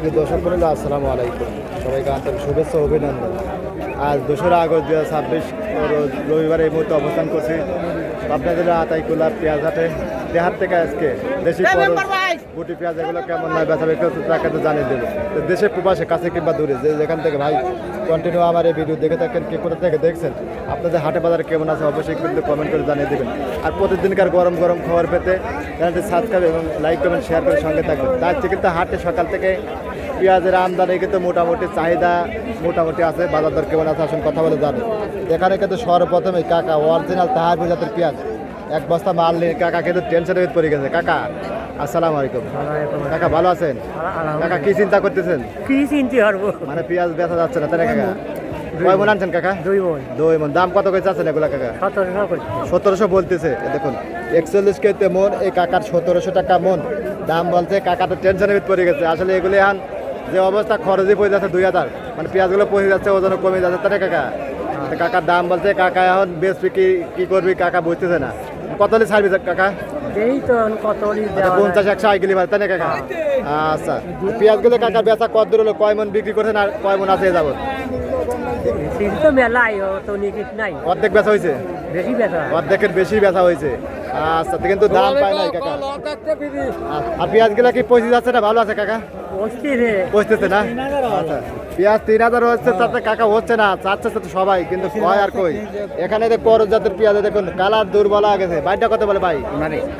প্রিয় দর্শক বন্ধুরা, আসসালামু আলাইকুম। সবাইকে আন্তরিক শুভেচ্ছা ও অভিনন্দন। আজ 2রা আগস্ট 2026 রবিবার এই মুহূর্তে অবস্থান করছি আপনাদের আতাইকুলা পেঁয়াজ হাটে। দেহার থেকে আজকে দেশি গুটি পেঁয়াজ এগুলো কেমন নয় বেচা বিক্রি হচ্ছে তাকে তো জানিয়ে দেবে। তো দেশের প্রবাসে কাছে কিংবা দূরে যেখান থেকে ভাই কন্টিনিউ আমার এই ভিডিও দেখে থাকেন, কে কোথা থেকে দেখছেন, আপনাদের হাটে বাজারে কেমন আছে অবশ্যই কিন্তু কমেন্ট করে জানিয়ে দেবেন। আর প্রতিদিনকার গরম গরম খবর পেতে চ্যানেলটি সাবস্ক্রাইব এবং লাইক কমেন্ট শেয়ার করে সঙ্গে থাকবেন। তার চেয়ে কিন্তু হাটে সকাল থেকে পেঁয়াজের আমদানি কিন্তু মোটামুটি চাহিদা মোটামুটি আছে। বাজার দর কেমন আছে আসুন কথা বলে জানেন। এখানে কিন্তু সর্বপ্রথমে কাকা অরিজিনাল তাহার জাতের পেঁয়াজ এক বস্তা মাল নিয়ে কাকা কিন্তু টেনশনে পড়ে গেছে। কাকা আসসালামু আলাইকুম। কাকা ভালো আছেন? কাকা কি চিন্তা করতেছেন? কি চিন্তা করবো, মানে পেঁয়াজ বেচা যাচ্ছে না তাই না কাকা? কয় মন আনছেন কাকা? 2 মণ। 2 মন। দাম কত করে চাচ্ছেন এগুলা কাকা? 1700 বলতেছে। দেখুন 41 কেতে মন, এই কাকার 1700 টাকা মন দাম বলছে। কাকা তো টেনশনে পড়ে গেছে। আসলে এগুলি এখন যে অবস্থা খরচই পড়ে যাচ্ছে 2000, মানে পেঁয়াজগুলো পড়ে যাচ্ছে, ওজনও কমে যাচ্ছে তাই না কাকা? কাকার দাম বলছে, কাকা এখন বেচবি কি করবি কাকা বুঝতেছে না। কত হলে ছাড়বি কাকা? এই তো কত 50 100 আইগেলি তাই না কাকা? আচ্ছা, পেঁয়াজগুলো কাকা বেচা কত দূর হলো, কয় মন বিক্রি করছেন আর কয় মন আছে যাবত? তো মেলাই তো নিকিট নাই, অর্ধেক বেচা হয়েছে, বেশি বেচা, অর্ধেকের বেশি বেচা হয়েছে। আচ্ছা, কিন্তু দাম পায় নাই কাকা। আর পেঁয়াজগুলো কি পচে যাচ্ছে না ভালো আছে কাকা? পচতেছে না? আচ্ছা, পেঁয়াজ 3000 হচ্ছে তাতে কাকা হচ্ছে না, চাচ্ছে তো সবাই কিন্তু কয় আর কই। এখানে যে করজ জাতের পেঁয়াজ দেখুন কালার দুর্বল হয়ে গেছে। বাইটা কত বলে ভাই?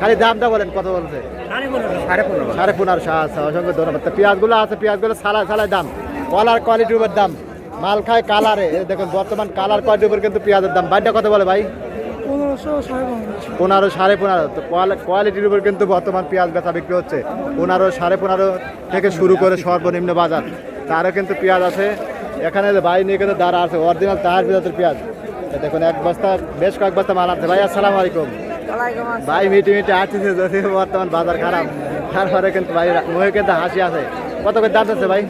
খালি দামটা বলেন কত বলছে? 1550। আচ্ছা, অসংখ্য ধন্যবাদ। পেঁয়াজগুলো আছে, পেঁয়াজগুলো সালাই দাম, কলার কোয়ালিটির উপর দাম, মাল খায় কালারে। দেখুন বর্তমান কালার কোয়ালিটির উপর কিন্তু পেঁয়াজের দাম। বাইটা কত বলে ভাই? 15 15.5। তো কোয়ালিটির উপর কিন্তু বর্তমান পেঁয়াজ বেচা বিক্রি হচ্ছে 15 15.5 থেকে শুরু করে সর্বনিম্ন বাজার। তারও কিন্তু পেঁয়াজ আছে এখানে। ভাই নিয়ে কিন্তু দাঁড়া আছে অরিজিনাল তাহার পেঁয়াজের পেঁয়াজ। দেখুন এক বস্তা, বেশ কয়েক বস্তা মাল আছে। ভাই আসসালামু আলাইকুম। ভাই মিটি আসতেছে যদি বর্তমান বাজার খারাপ, তারপরে কিন্তু ভাই মুখে কিন্তু হাসি আছে। কত করে দাম আছে ভাই?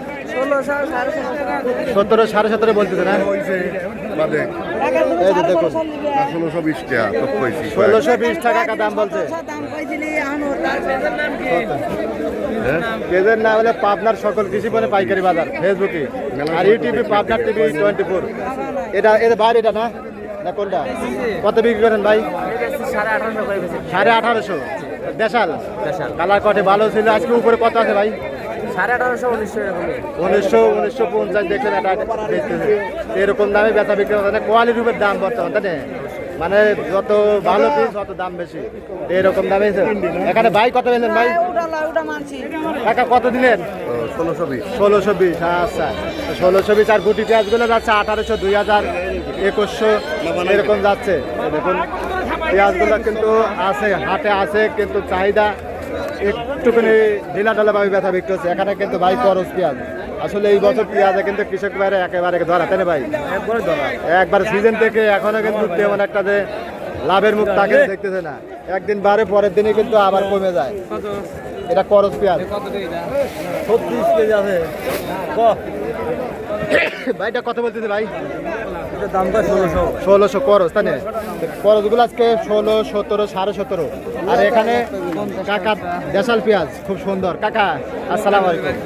17 17.5 বলতেছে না? দেখুন 1620 টাকা দাম বলছে। পেঁয়াজের না হলে পাবনার সকল কৃষি পণ্যের পাইকারি বাজার ফেসবুকে আর ইউটিউবে পাবনার টিভি 24। এটা বাইরে এটা না কোনটা? কত বিক্রি করেন ভাই? 1850। দেশাল কালার কটে ভালো ছিল। আজকে উপরে কত আছে ভাই? 1950 দেখলেন এরকম দামে বেচা বিক্রি হচ্ছে। কোয়ালিটির উপর দাম বর্তমান তাই না? মানে যত ভালো পিস তত দাম বেশি, এরকম দামে। এখানে ভাই কত পেলেন ভাই? টাকা কত দিলেন? 1620। আচ্ছা, 1620। আর গুটি পেঁয়াজগুলো যাচ্ছে 1800, 2000, 2100 এরকম যাচ্ছে। দেখুন পেঁয়াজগুলো কিন্তু আছে হাটে আছে, কিন্তু চাহিদা একটুখানি ঢিলাঢালাভাবে ব্যথা বিক্রি হচ্ছে। এখানে কিন্তু ভাই করজ পেঁয়াজ। আসলে এই বছর পেঁয়াজে কিন্তু কৃষক বাইরে একেবারে ধরা তাই না ভাই? একবারে সিজন থেকে এখনো কিন্তু তেমন একটা যে লাভের মুখ তাকে দেখতেছে না। একদিন বারে পরের দিনে কিন্তু আবার কমে যায়। এটা করজ পেঁয়াজ 36 কেজি আছে। ভাইটা কত বলতেছে ভাই? দাম 1600 করজ তাই না? করজগুলো আজকে 16, 17, 17.5। আর এখানে কাকা দেশাল পেঁয়াজ খুব সুন্দর। কাকা আসসালামু আলাইকুম।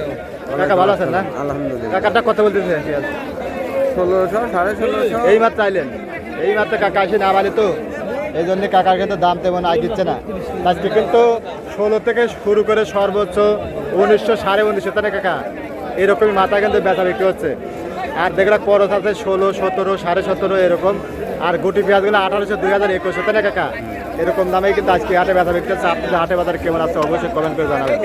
কাকা ভালো আছেন না? আলহামদুলিল্লাহ। কাকাটা কত বলতেছে পেঁয়াজ? 1600, 1650। এই মাত্র আইলেন? এই মাত্র কাকা আসে না বালি তো, এই জন্য কাকার কিন্তু দাম তেমন আয় দিচ্ছে না। আজকে কিন্তু 16 থেকে শুরু করে সর্বোচ্চ 1900, 1950 তাই না কাকা? এরকমই মাথা কিন্তু বেচা বিক্রি হচ্ছে। আর দেখলাম করজ আছে 16, 17, 17.5 এরকম। আর গুটি পেঁয়াজগুলো 1800, 2000, 2100 তাই না কাকা? এরকম দামেই কিন্তু আজকে হাটে বেচা বিক্রি হচ্ছে। আপনাদের হাটে বাজার কেমন আছে অবশ্যই কমেন্ট করে জানাবেন।